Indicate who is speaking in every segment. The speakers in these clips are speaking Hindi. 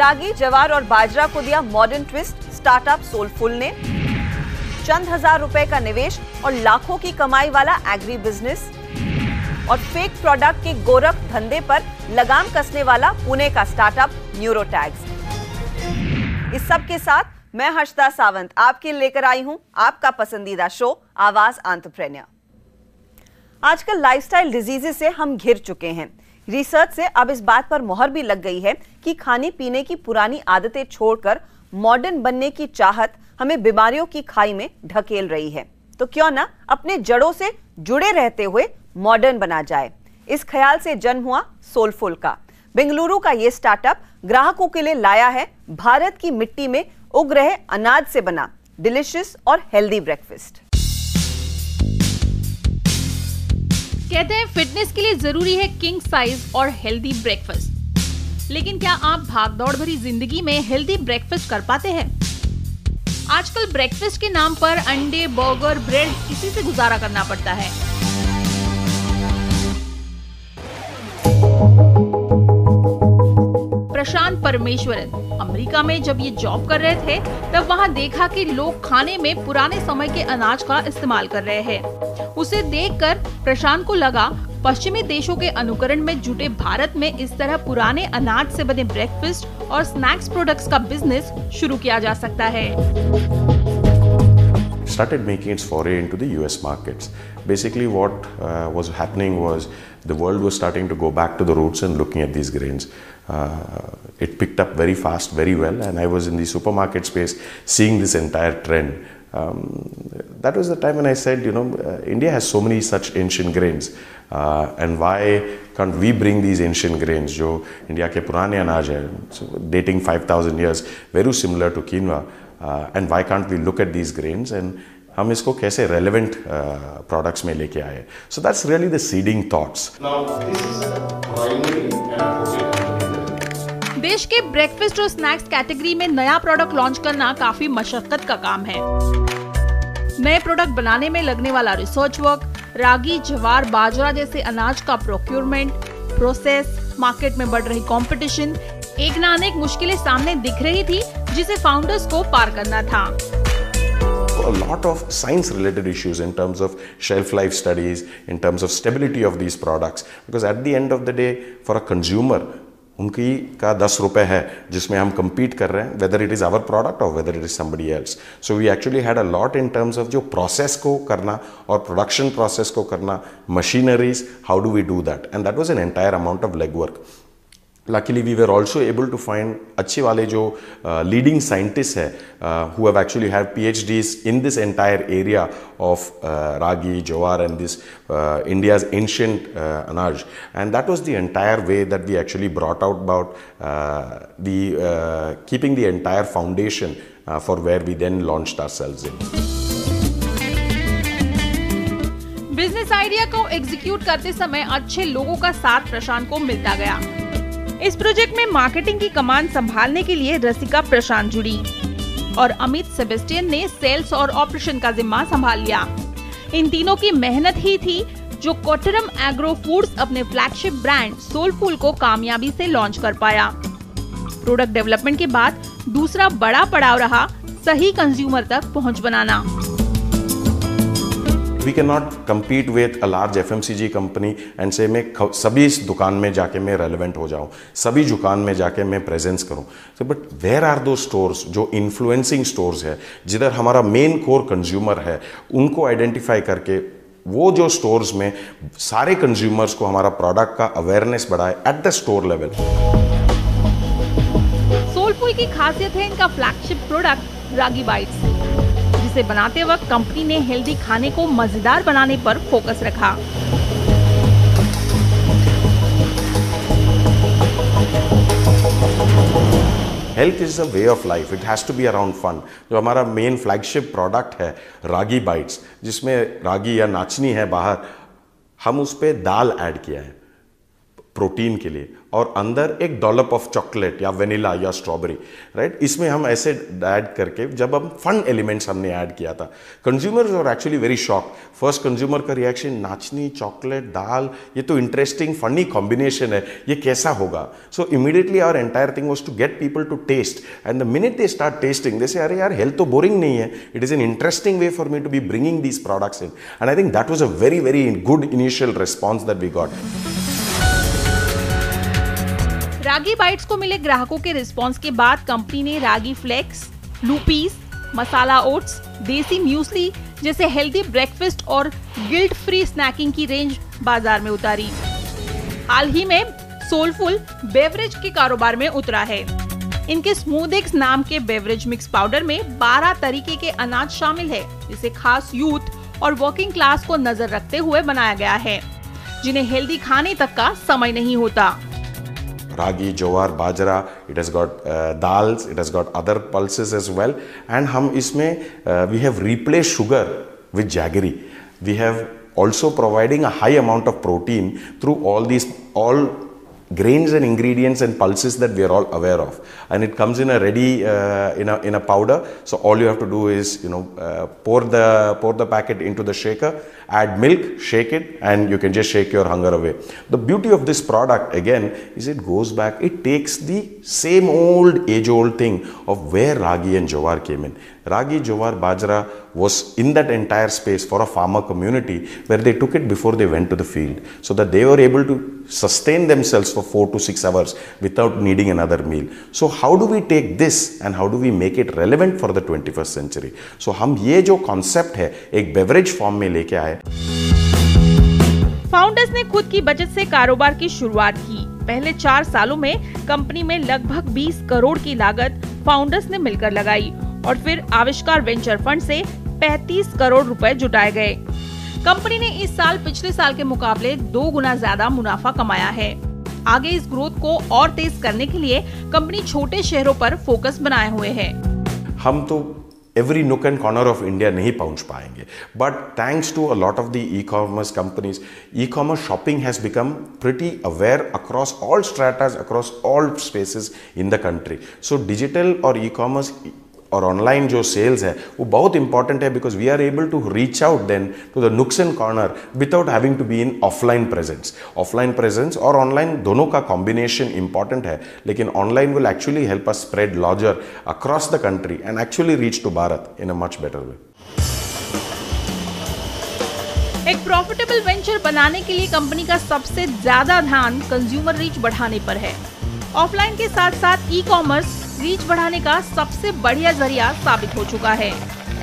Speaker 1: रागी, जवार और बाजरा को दिया मॉडर्न ट्विस्ट स्टार्टअप सोलफुल ने। चंद हजार रुपए का निवेश और लाखों की कमाई वाला एग्री बिजनेस और फेक प्रोडक्ट के गोरख धंधे पर लगाम कसने वाला पुणे का स्टार्टअप न्यूरोटैग्स। इस सब के साथ मैं हर्षदा सावंत आपके लेकर आई हूं आपका पसंदीदा शो आवाज एंटरप्रेन्योर। आजकल लाइफस्टाइल डिजीजेस से हम घिर चुके हैं। रिसर्च से अब इस बात पर मोहर भी लग गई है कि खाने पीने की पुरानी आदतें छोड़कर मॉडर्न बनने की चाहत हमें बीमारियों की खाई में ढकेल रही है। तो क्यों ना अपने जड़ों से जुड़े रहते हुए मॉडर्न बना जाए। इस ख्याल से जन्म हुआ सोलफुल का। बेंगलुरु का यह स्टार्टअप ग्राहकों के लिए लाया है भारत की मिट्टी में उग रहे अनाज से बना डिलिशियस और हेल्दी ब्रेकफास्ट।
Speaker 2: कहते हैं फिटनेस के लिए जरूरी है किंग साइज और हेल्दी ब्रेकफास्ट, लेकिन क्या आप भागदौड़ भरी जिंदगी में हेल्दी ब्रेकफास्ट कर पाते हैं? आजकल ब्रेकफास्ट के नाम पर अंडे, बर्गर, ब्रेड इसी से गुजारा करना पड़ता है। प्रशांत परमेश्वरन अमेरिका में जब ये जॉब कर रहे थे तब वहाँ देखा कि लोग खाने में पुराने समय के अनाज का इस्तेमाल कर रहे हैं। उसे देखकर प्रशांत को लगा पश्चिमी देशों के अनुकरण में जुटे भारत में इस तरह पुराने अनाज से बने ब्रेकफास्ट और स्नैक्स प्रोडक्ट्स का बिजनेस शुरू किया जा सकता है।
Speaker 3: Started making its foray into the US markets. Basically what was happening was the world was starting to go back to the roots and looking at these grains. It picked up very fast, very well, and I was in the supermarket space seeing this entire trend. That was the time when I said, you know, India has so many such ancient grains, and why can't we bring these ancient grains, जो India के पुराने अनाज है, dating 5,000 years, very similar to quinoa, and why can't we look at these grains and हम इसको कैसे relevant products में लेके आए? So that's really the seeding thoughts. Now this is a primary and
Speaker 2: देश के ब्रेकफास्ट और स्नैक्स कैटेगरी में नया प्रोडक्ट लॉन्च करना काफी मशक्कत का काम है। नए प्रोडक्ट बनाने में लगने वाला रिसर्च वर्क, रागी, जवार, बाजरा जैसे अनाज का प्रोक्योरमेंट, प्रोसेस, मार्केट में बढ़ रही कंपटीशन, एक ना अनेक मुश्किलें सामने दिख रही थी जिसे फाउंडर्स को पार करना था।
Speaker 3: A lot of science related issues in terms of shelf life studies, in terms of stability of these products, because at the end of the day for a consumer उनकी का 10 रुपए है जिसमें हम compete कर रहे हैं, whether it is our product or whether it is somebody else. So we actually had a lot in terms of जो process को करना और production process को करना, machineries, how do we do that? And that was an entire amount of legwork. Luckily we were also able to find अच्छे वाले जो leading scientists है who have actually had PhDs in this entire area of ragi, jowar and this India's ancient anaj, and that was the entire way that we actually brought out about the keeping the entire foundation for where we then launched ourselves in.
Speaker 2: Business idea को एग्जीक्यूट करते समय अच्छे लोगों का साथ प्रशांत को मिलता गया। इस प्रोजेक्ट में मार्केटिंग की कमान संभालने के लिए रसिका प्रशांत जुड़ी और अमित सेबेस्टियन ने सेल्स और ऑपरेशन का जिम्मा संभाल लिया। इन तीनों की मेहनत ही थी जो कोट्टरम एग्रो फूड्स अपने फ्लैगशिप ब्रांड सोलफुल को कामयाबी से लॉन्च कर पाया। प्रोडक्ट डेवलपमेंट के बाद दूसरा बड़ा पड़ाव रहा सही कंज्यूमर तक पहुंच बनाना।
Speaker 3: We cannot compete with a large FMCG company and say मैं सभी इस दुकान में जाके मैं relevant हो जाऊँ, सभी दुकान में जाके मैं presence करूँ। So but where are those stores जो influencing stores है, जिधर हमारा main core consumer है, उनको identify करके वो जो stores में सारे consumers को हमारा product का awareness बढ़ाए at the store level।
Speaker 2: Soulful की खासियत है इनका flagship product रागी बाइट्स, जिसे बनाते वक्त कंपनी ने हेल्दी खाने को मजेदार बनाने पर फोकस रखा।
Speaker 3: Health is a way of life, it has to be around fun. जो हमारा मेन फ्लैगशिप प्रोडक्ट है रागी बाइट्स, जिसमें रागी या नाचनी है बाहर, हम उस पर दाल ऐड किया है। प्रोटीन के लिए, और अंदर एक डॉलप ऑफ चॉकलेट या वेनिला या स्ट्रॉबेरी, राइट। इसमें हम ऐसे ऐड करके जब हम फन एलिमेंट्स हमने ऐड किया था, consumers are actually very shock. First consumer का रिएक्शन, नाचनी, चॉकलेट, दाल, ये तो इंटरेस्टिंग फनी कॉम्बिनेशन है, ये कैसा होगा। So immediately our entire thing was to get people to taste, and the minute they start tasting they say अरे यार हेल्थ तो बोरिंग नहीं है, it is an interesting way for me to be bringing these products in, and I think that was a very very good initial response that we got.
Speaker 2: Ragi bites को मिले ग्राहकों के रिस्पांस के बाद कंपनी ने ragi flakes, Loopies, masala oats, desi muesli जैसे हेल्दी ब्रेकफास्ट और गिल्ट फ्री स्नैकिंग की रेंज बाजार में उतारी। हाल ही में सोलफुल बेवरेज के कारोबार में उतरा है। इनके स्मूदिक्स नाम के बेवरेज मिक्स पाउडर में 12 तरीके के अनाज शामिल है, जिसे खास यूथ और वर्किंग क्लास को नजर रखते हुए बनाया गया है, जिन्हें हेल्दी खाने तक का समय नहीं होता।
Speaker 3: Ragi, jowar, bajra, it has got dals, it has got other pulses as well, and हम इसमें we have replaced sugar with jaggery. We have also providing a high amount of protein through all grains and ingredients and pulses that we are all aware of, and it comes in a ready in a powder. So all you have to do is pour the packet into the shaker, add milk, shake it, and you can just shake your hunger away. The beauty of this product again is it goes back, it takes the same age old thing of where ragi and jowar came in. Ragi, jowar, bajra was in that entire space for a farmer community where they took it before they went to the field, so that they were able to sustain themselves for 4 to 6 hours without needing another meal. So how do we take this and how do we make it relevant for the 21st century? So हम ये जो concept है एक beverage form में लेके आए।
Speaker 2: फाउंडर्स ने खुद की बचत से कारोबार की शुरुआत की। पहले 4 सालों में कंपनी में लगभग 20 करोड़ की लागत फाउंडर्स ने मिलकर लगाई और फिर आविष्कार वेंचर फंड से 35 करोड़ रुपए जुटाए गए। कंपनी ने इस साल पिछले साल के मुकाबले 2 गुना ज्यादा मुनाफा कमाया है। आगे इस ग्रोथ को और तेज करने के लिए कंपनी छोटे शहरों पर फोकस बनाए हुए है।
Speaker 3: हम तो every nook and corner of India नहीं पहुंच पाएंगे, but thanks to a lot of the e-commerce companies, e-commerce shopping has become pretty aware across all stratas, across all spaces in the country. So digital और e-commerce और ऑनलाइन जो सेल्स है वो बहुत इंपॉर्टेंट है, because we are able to reach out then to the nooks and corner without having to be in offline presence. Offline presence और ऑनलाइन दोनों का कॉम्बिनेशन इंपॉर्टेंट है, लेकिन online will actually help us spread larger across the country and actually reach to Bharat in a much better way.
Speaker 2: एक प्रॉफिटेबल वेंचर बनाने के लिए कंपनी का सबसे ज्यादा ध्यान कंज्यूमर रीच बढ़ाने पर है। ऑफलाइन के साथ साथ ई कॉमर्स रीच बढ़ाने का सबसे बढ़िया जरिया साबित हो चुका है।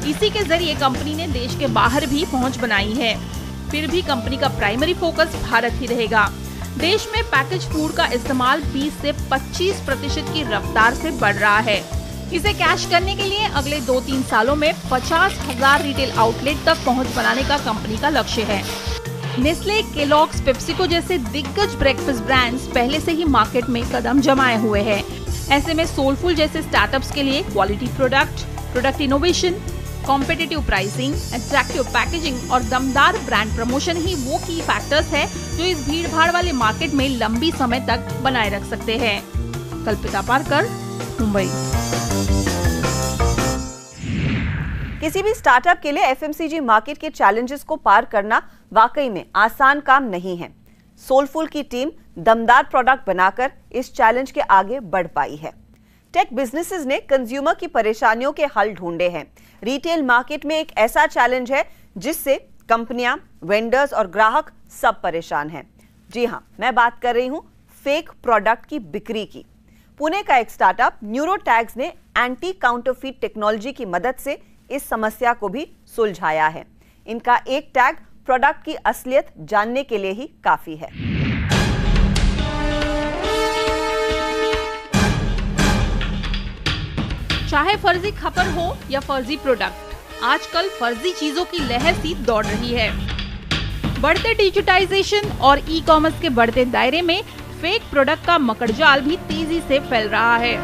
Speaker 2: इसी के जरिए कंपनी ने देश के बाहर भी पहुंच बनाई है। फिर भी कंपनी का प्राइमरी फोकस भारत ही रहेगा। देश में पैकेज फूड का इस्तेमाल 20 से 25% की रफ्तार से बढ़ रहा है। इसे कैश करने के लिए अगले 2-3 सालों में 50,000 रिटेल आउटलेट तक पहुंच बनाने का कंपनी का लक्ष्य है। नेस्ले, केलॉग्स, पेप्सिको जैसे दिग्गज ब्रेकफास्ट ब्रांड्स पहले से ही मार्केट में कदम जमाए हुए हैं। ऐसे में सोलफुल जैसे स्टार्टअप्स के लिए quality product innovation, competitive pricing, attractive packaging और दमदार ब्रांड प्रमोशन ही वो की फैक्टर्स है जो इस भीड़-भाड़ वाले मार्केट में लंबी समय तक बनाए रख सकते हैं। कल्पिता पारकर, मुंबई।
Speaker 1: किसी भी स्टार्टअप के लिए एफएमसीजी मार्केट के चैलेंजेस को पार करना वाकई में आसान काम नहीं है। सोलफुल की टीम दमदार प्रोडक्ट बनाकर इस चैलेंज के आगे बढ़ पाई है। टेक बिजनेसेस ने कंज्यूमर की परेशानियों के हल ढूंढे हैं। रिटेल मार्केट में एक ऐसा चैलेंज है जिससे कंपनियां, वेंडर्स और ग्राहक सब परेशान हैं। जी हां, मैं बात कर रही हूं फेक प्रोडक्ट की बिक्री की। पुणे का एक स्टार्टअप न्यूरोटैग्स ने एंटी काउंटरफीट टेक्नोलॉजी की मदद से इस समस्या को भी सुलझाया है। इनका एक टैग प्रोडक्ट की असलियत जानने के लिए ही काफी है।
Speaker 2: चाहे फर्जी खबर हो या फर्जी प्रोडक्ट, आजकल फर्जी चीजों की लहर सी दौड़ रही है। बढ़ते डिजिटाइजेशन और ई कॉमर्स के बढ़ते दायरे में फेक प्रोडक्ट का मकड़जाल भी तेजी से फैल रहा है।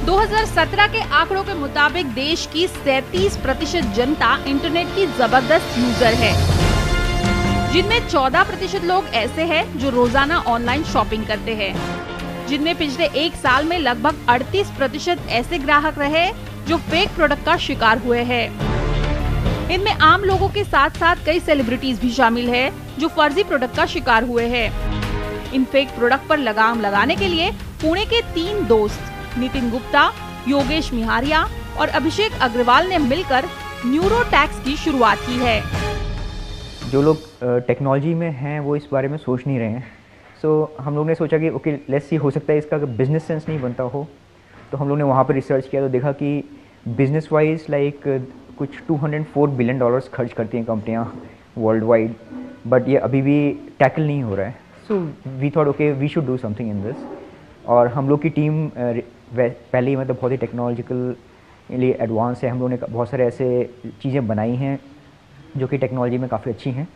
Speaker 2: 2017 के आंकड़ों के मुताबिक देश की 37% जनता इंटरनेट की जबरदस्त यूजर है, जिनमें 14% लोग ऐसे हैं जो रोजाना ऑनलाइन शॉपिंग करते हैं, जिनमें पिछले 1 साल में लगभग 38% ऐसे ग्राहक रहे जो फेक प्रोडक्ट का शिकार हुए हैं। इनमें आम लोगों के साथ साथ कई सेलिब्रिटीज भी शामिल है जो फर्जी प्रोडक्ट का शिकार हुए हैं। इन फेक प्रोडक्ट पर लगाम लगाने के लिए पुणे के 3 दोस्त नितिन गुप्ता, योगेश मिहारिया और अभिषेक अग्रवाल ने मिलकर न्यूरोटैक्स की शुरुआत की है।
Speaker 4: जो लोग टेक्नोलॉजी में हैं वो इस बारे में सोच नहीं रहे हैं। सो हम लोग ने सोचा कि ओके लेट्स सी, हो सकता है इसका बिजनेस सेंस नहीं बनता हो। तो हम लोग ने वहाँ पर रिसर्च किया तो देखा कि बिजनेस वाइज लाइक कुछ $204 बिलियन खर्च करती हैं कंपनियाँ वर्ल्ड वाइड, बट ये अभी भी टैकल नहीं हो रहा है। So we thought okay we should do something in this. और हम लोग की टीम पहले ही मतलब बहुत ही टेक्नोलॉजिकली एडवांस है। हम लोगों ने बहुत सारे ऐसे चीज़ें बनाई हैं जो कि टेक्नोलॉजी में काफ़ी अच्छी हैं।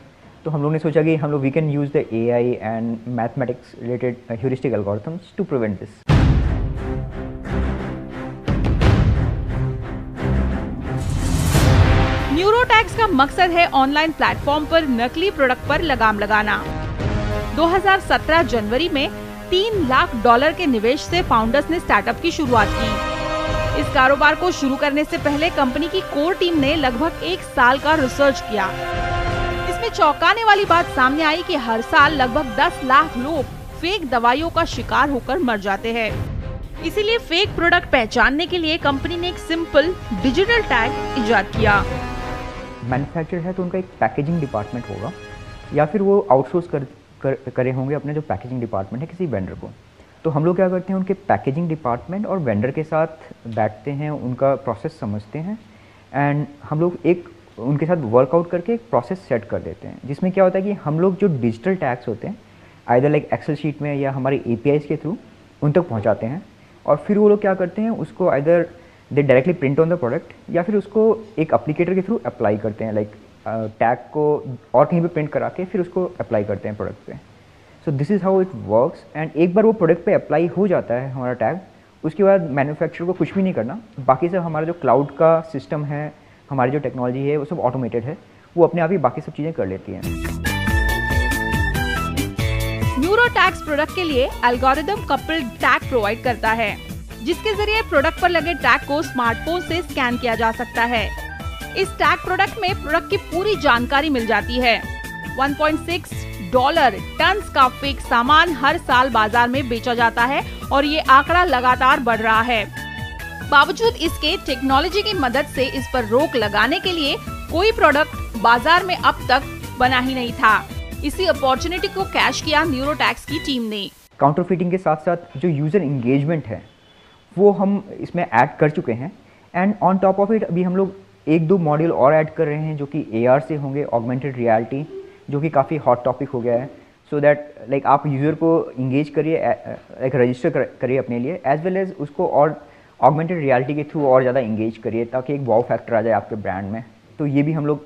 Speaker 4: तो हम लोग ने सोचा कि हम लोग we can use the AI and mathematics related heuristic algorithms to prevent this.
Speaker 2: Neurotax का मकसद है ऑनलाइन प्लेटफॉर्म पर नकली प्रोडक्ट पर लगाम लगाना। 2017 जनवरी में $3 लाख के निवेश से फाउंडर्स ने स्टार्टअप की शुरुआत की। इस कारोबार को शुरू करने से पहले कंपनी की कोर टीम ने लगभग 1 साल का रिसर्च किया। इसमें चौंकाने वाली बात सामने आई कि हर साल लगभग 10 लाख लोग फेक दवाइयों का शिकार होकर मर जाते हैं। इसीलिए फेक प्रोडक्ट पहचानने के लिए कंपनी ने एक सिंपल डिजिटल टैग इजाद किया।
Speaker 4: मैन्युफैक्चरर है तो उनका एक पैकेजिंग डिपार्टमेंट होगा या फिर वो आउटसोर्स करे होंगे अपने जो पैकेजिंग डिपार्टमेंट है किसी वेंडर को। तो हम लोग क्या करते हैं, उनके पैकेजिंग डिपार्टमेंट और वेंडर के साथ बैठते हैं, उनका प्रोसेस समझते हैं एंड हम लोग एक उनके साथ वर्कआउट करके एक प्रोसेस सेट कर देते हैं, जिसमें क्या होता है कि हम लोग जो डिजिटल टैग्स होते हैं आइदर लाइक एक्सेल शीट में या हमारे APIs के थ्रू उन तक पहुँचाते हैं और फिर वो लोग क्या करते हैं उसको either they directly print on the product या फिर उसको एक एप्लीकेटर के थ्रू अप्लाई करते हैं, लाइक टैग को और कहीं पे प्रिंट करा के फिर उसको अप्लाई करते हैं प्रोडक्ट पे। So this is how it works. And एक बार वो प्रोडक्ट पे अप्लाई हो जाता है हमारा टैग, उसके बाद मैन्युफैक्चरर को कुछ भी नहीं करना, बाकी सब हमारा जो क्लाउड का सिस्टम है, हमारी जो टेक्नोलॉजी है वो सब ऑटोमेटेड है, वो अपने आप ही बाकी सब चीज़ें कर लेती हैं।
Speaker 2: न्यूरोटैक्स प्रोडक्ट के लिए एल्गोरिदम कपल्ड टैग प्रोवाइड करता है, जिसके जरिए प्रोडक्ट पर लगे टैग को स्मार्टफोन से स्कैन किया जा सकता है। इस टैग प्रोडक्ट में प्रोडक्ट की पूरी जानकारी मिल जाती है। $1.6 टन का फेक सामान हर साल बाजार में बेचा जाता है और ये आंकड़ा लगातार बढ़ रहा है। बावजूद इसके टेक्नोलॉजी की मदद से इस पर रोक लगाने के लिए कोई प्रोडक्ट बाजार में अब तक बना ही नहीं था। इसी अपॉर्चुनिटी को कैच किया न्यूरोटैक्स की टीम ने।
Speaker 4: काउंटरफीटिंग के साथ साथ जो यूज़र इंगेजमेंट है वो हम इसमें ऐड कर चुके हैं and on top of it अभी हम लोग 1-2 मॉड्यूल और ऐड कर रहे हैं जो कि AR से होंगे, ऑगमेंटेड रियलिटी, जो कि काफ़ी हॉट टॉपिक हो गया है। सो दैट लाइक आप यूज़र को इंगेज करिए, लाइक रजिस्टर करिए अपने लिए, एज वेल एज उसको और ऑगमेंटेड रियलिटी के थ्रू और ज़्यादा इंगेज करिए ताकि एक वाव फैक्टर आ जाए आपके ब्रांड में। तो ये भी हम लोग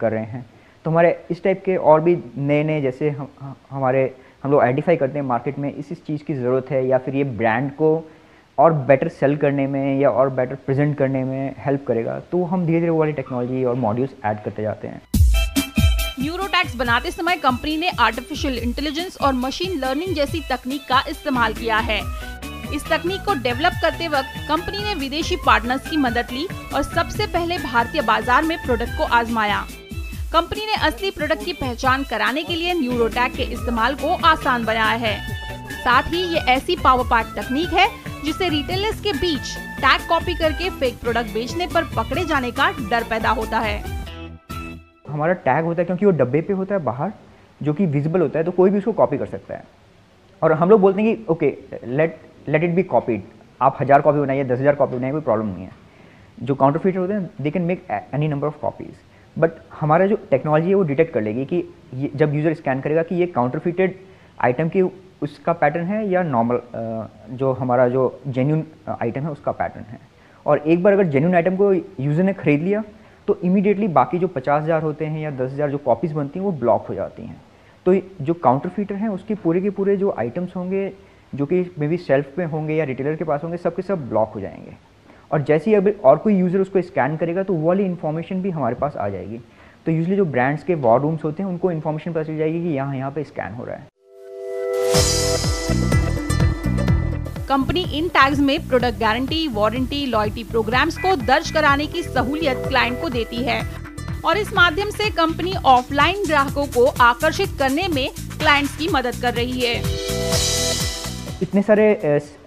Speaker 4: कर रहे हैं। तो हमारे इस टाइप के और भी नए जैसे हम लोग आइडेंटिफाई करते हैं मार्केट में इस चीज़ की ज़रूरत है या फिर ये ब्रांड को और बेटर सेल करने में या और बेटर प्रेजेंट करने में हेल्प करेगा, तो हम धीरे धीरे वो वाली टेक्नोलॉजी और मॉड्यूल्स ऐड करते जाते हैं।
Speaker 2: न्यूरोटैक्स बनाते समय कंपनी ने आर्टिफिशियल इंटेलिजेंस और मशीन लर्निंग जैसी तकनीक का इस्तेमाल किया है। इस तकनीक को डेवलप करते वक्त कंपनी ने विदेशी पार्टनर्स की मदद ली और सबसे पहले भारतीय बाजार में प्रोडक्ट को आजमाया। कंपनी ने असली प्रोडक्ट की पहचान कराने के लिए न्यूरोटैग के इस्तेमाल को आसान बनाया है। साथ ही ये ऐसी पावर पैक तकनीक है जिससे रिटेलर्स के बीच टैग कॉपी करके फेक प्रोडक्ट बेचने पर पकड़े जाने का डर पैदा होता है।
Speaker 4: हमारा टैग होता है क्योंकि वो डब्बे पे होता है बाहर, जो कि विजिबल होता है, तो कोई भी उसको कॉपी कर सकता है। और हम लोग बोलते हैं कि okay let it be copied, आप 1000 कॉपी बनाइए, 10,000 कॉपी बनाइए, कोई प्रॉब्लम नहीं है। जो काउंटरफीटर होते हैं they can make any number of copies, but हमारा जो टेक्नोलॉजी है वो डिटेक्ट कर लेगी कि जब यूज़र स्कैन करेगा कि ये काउंटरफीटेड आइटम की उसका पैटर्न है या नॉर्मल जो हमारा जो जेन्युइन आइटम है उसका पैटर्न है। और एक बार अगर जेन्युइन आइटम को यूज़र ने खरीद लिया तो इमीडिएटली बाकी जो 50,000 होते हैं या 10,000 जो कॉपीज़ बनती हैं वो ब्लॉक हो जाती हैं। तो जो काउंटरफीटर हैं उसके पूरे के पूरे जो आइटम्स होंगे जो कि मे बी शेल्फ पे होंगे या रिटेलर के पास होंगे, सब के सब ब्लॉक हो जाएंगे। और जैसे ही अब और कोई यूज़र उसको स्कैन करेगा तो वो वाली इन्फॉर्मेशन भी हमारे पास आ जाएगी। तो यूजुअली जो ब्रांड्स के वॉर रूम्स होते हैं उनको इन्फॉर्मेशन पता चल जाएगी कि यहाँ पे स्कैन हो रहा है।
Speaker 2: कंपनी इन टैग्स में product guarantee, warranty, loyalty programmes को दर्ज कराने की सहूलियत क्लाइंट को देती है और इस माध्यम से कंपनी ऑफलाइन ग्राहकों को आकर्षित करने में क्लाइंट्स की मदद कर रही है।
Speaker 4: इतने सारे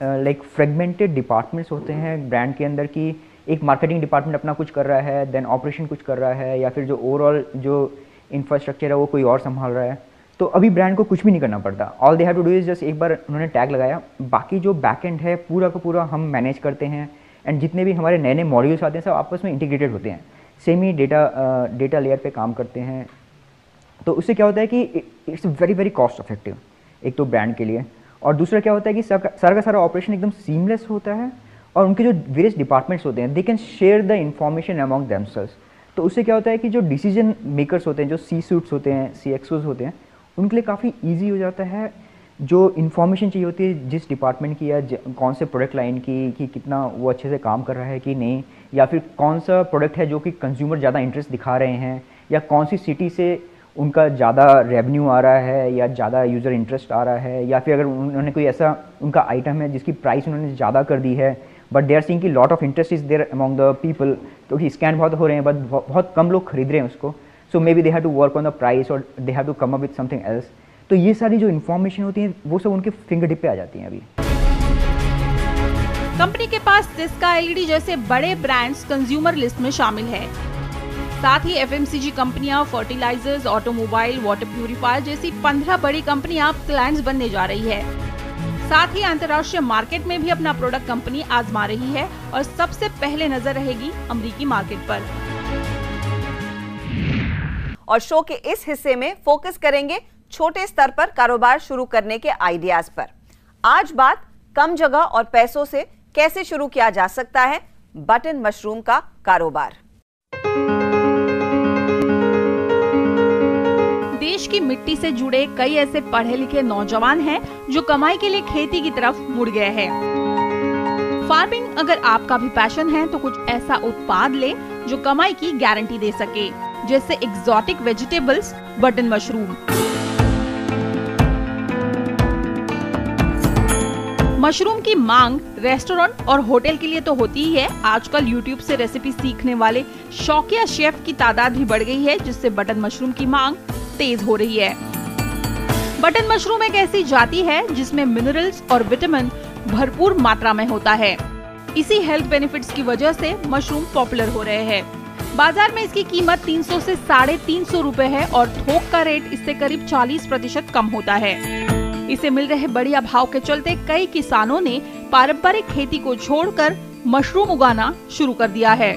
Speaker 4: लाइक फ्रेगमेंटेड डिपार्टमेंट्स होते हैं ब्रांड के अंदर की, एक मार्केटिंग डिपार्टमेंट अपना कुछ कर रहा है, देन ऑपरेशन कुछ कर रहा है, या फिर जो ओवरऑल जो इंफ्रास्ट्रक्चर है वो कोई और संभाल रहा है। तो अभी ब्रांड को कुछ भी नहीं करना पड़ता। All they have to do is just एक बार उन्होंने टैग लगाया, बाकी जो बैक एंड है पूरा का पूरा हम मैनेज करते हैं एंड जितने भी हमारे नए नए मॉड्यूल्स आते हैं सब आपस में इंटीग्रेटेड होते हैं, सेम ही डेटा लेयर पे काम करते हैं। तो उससे क्या होता है कि it's very very cost effective एक तो ब्रांड के लिए, और दूसरा क्या होता है कि सारा का सारा ऑपरेशन एकदम सीमलेस होता है और उनके जो वेरियस डिपार्टमेंट्स होते हैं they can share the information among themselves. तो उससे क्या होता है कि जो डिसीजन मेकर्स होते हैं, जो सी सूट्स होते हैं, CXOs होते हैं, उनके लिए काफ़ी ईजी हो जाता है। जो इन्फॉर्मेशन चाहिए होती है जिस डिपार्टमेंट की या कौन से प्रोडक्ट लाइन की, कि कितना वो अच्छे से काम कर रहा है कि नहीं, या फिर कौन सा प्रोडक्ट है जो कि कंज्यूमर ज़्यादा इंटरेस्ट दिखा रहे हैं, या कौन सी सिटी से उनका ज़्यादा रेवेन्यू आ रहा है या ज़्यादा यूज़र इंटरेस्ट आ रहा है, या फिर अगर उन्होंने कोई ऐसा उनका आइटम है जिसकी प्राइस उन्होंने ज़्यादा कर दी है बट दे आर सीइंग कि lot of interest is there among the people, क्योंकि स्कैन बहुत हो रहे हैं बट बहुत कम लोग खरीद रहे हैं उसको, so maybe they have to work on the price और they have to come up with something else. तो ये सारी जो इन्फॉर्मेशन होती है वो सब उनके फिंगर टिप पे आ जाती हैं अभी।
Speaker 2: कंपनी के पास सिस्का LED जैसे बड़े ब्रांड्स कंज्यूमर लिस्ट में शामिल है। साथ ही FMCG कंपनियां, फर्टिलाइजर्स, ऑटोमोबाइल, वाटर प्यूरिफायर जैसी 15 बड़ी कंपनियां क्लाइंट्स बनने जा रही है। साथ ही अंतर्राष्ट्रीय मार्केट में भी अपना प्रोडक्ट कंपनी आजमा रही है और सबसे पहले नजर रहेगी अमेरिकी मार्केट पर।
Speaker 1: और शो के इस हिस्से में फोकस करेंगे छोटे स्तर पर कारोबार शुरू करने के आइडियाज पर। आज बात कम जगह और पैसों से कैसे शुरू किया जा सकता है बटन मशरूम का कारोबार।
Speaker 2: देश की मिट्टी से जुड़े कई ऐसे पढ़े लिखे नौजवान हैं जो कमाई के लिए खेती की तरफ मुड़ गए हैं। फार्मिंग अगर आपका भी पैशन है तो कुछ ऐसा उत्पाद ले जो कमाई की गारंटी दे सके, जैसे exotic vegetables button mushroom. Mushroom की मांग रेस्टोरेंट और होटल के लिए तो होती ही है, आजकल YouTube से रेसिपी सीखने वाले शौकिया शेफ की तादाद भी बढ़ गई है, जिससे बटन मशरूम की मांग तेज हो रही है। बटन मशरूम एक ऐसी जाति है जिसमें मिनरल्स और विटामिन भरपूर मात्रा में होता है। इसी हेल्थ बेनिफिट्स की वजह से मशरूम पॉपुलर हो रहे हैं। बाजार में इसकी कीमत 300 से 350 रुपए है और थोक का रेट इससे करीब 40% कम होता है। इसे मिल रहे बढ़िया भाव के चलते कई किसानों ने पारंपरिक खेती को छोड़कर मशरूम उगाना शुरू कर दिया है।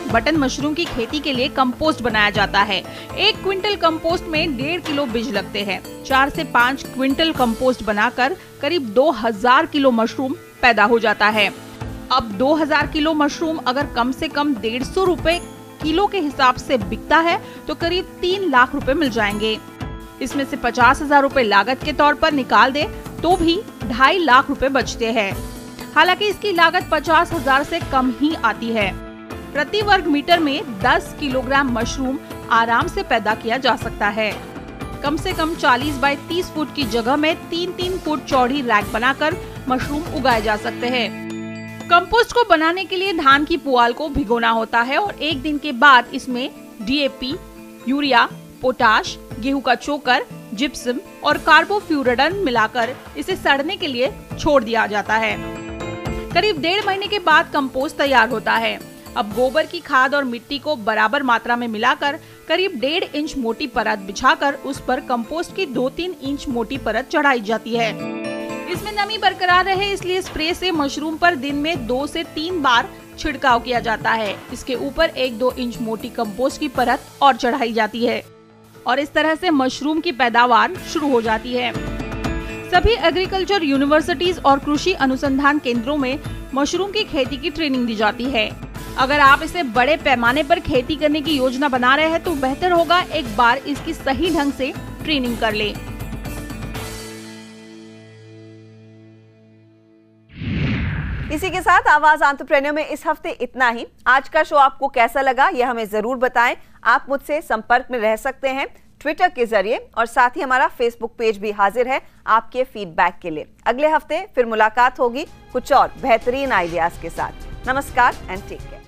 Speaker 2: बटन मशरूम की खेती के लिए कंपोस्ट बनाया जाता है। 1 क्विंटल कंपोस्ट में 1.5 किलो बीज लगते हैं। 4 से 5 क्विंटल कंपोस्ट बनाकर करीब 2000 किलो मशरूम पैदा हो जाता है। अब 2000 किलो मशरूम अगर कम से कम 150 रुपए किलो के हिसाब से बिकता है तो करीब 3 लाख रुपए मिल जाएंगे। इसमें से 50,000 रुपए लागत के तौर पर निकाल दे तो भी 2.5 लाख रुपए बचते हैं। हालांकि इसकी लागत 50,000 से कम ही आती है। प्रति वर्ग मीटर में 10 किलोग्राम मशरूम आराम से पैदा किया जा सकता है। कम से कम 40 बाय 30 फुट की जगह में 3-3 फुट चौड़ी रैक बनाकर मशरूम उगाए जा सकते हैं। कंपोस्ट को बनाने के लिए धान की पुआल को भिगोना होता है और 1 दिन के बाद इसमें DAP, यूरिया, पोटाश, गेहूं का चोकर, जिप्सम और कार्बोफ्यूरेडन मिलाकर इसे सड़ने के लिए छोड़ दिया जाता है। करीब 1.5 महीने के बाद कंपोस्ट तैयार होता है। अब गोबर की खाद और मिट्टी को बराबर मात्रा में मिलाकर करीब 1.5 इंच मोटी परत बिछाकर उस पर कंपोस्ट की 2-3 इंच मोटी परत चढ़ाई जाती है। इसमें नमी बरकरार रहे इसलिए स्प्रे से मशरूम पर दिन में 2 से 3 बार छिड़काव किया जाता है। इसके ऊपर 1-2 इंच मोटी कंपोस्ट की परत और चढ़ाई जाती है और इस तरह से मशरूम की पैदावार शुरू हो जाती है। सभी एग्रीकल्चर यूनिवर्सिटीज और कृषि अनुसंधान केंद्रों में मशरूम की खेती की ट्रेनिंग दी जाती है। अगर आप इसे बड़े पैमाने पर खेती करने की योजना बना रहे हैं तो बेहतर होगा एक बार इसकी सही ढंग से ट्रेनिंग कर लें।
Speaker 1: इसी के साथ आवाज एंटरप्रेन्योर में इस हफ्ते इतना ही। आज का शो आपको कैसा लगा यह हमें जरूर बताएं। आप मुझसे संपर्क में रह सकते हैं ट्विटर के जरिए और साथ ही हमारा फेसबुक पेज भी हाजिर है आपके फीडबैक के लिए। अगले हफ्ते फिर मुलाकात होगी कुछ और बेहतरीन आइडियाज के साथ। नमस्कार एंड टेक केयर।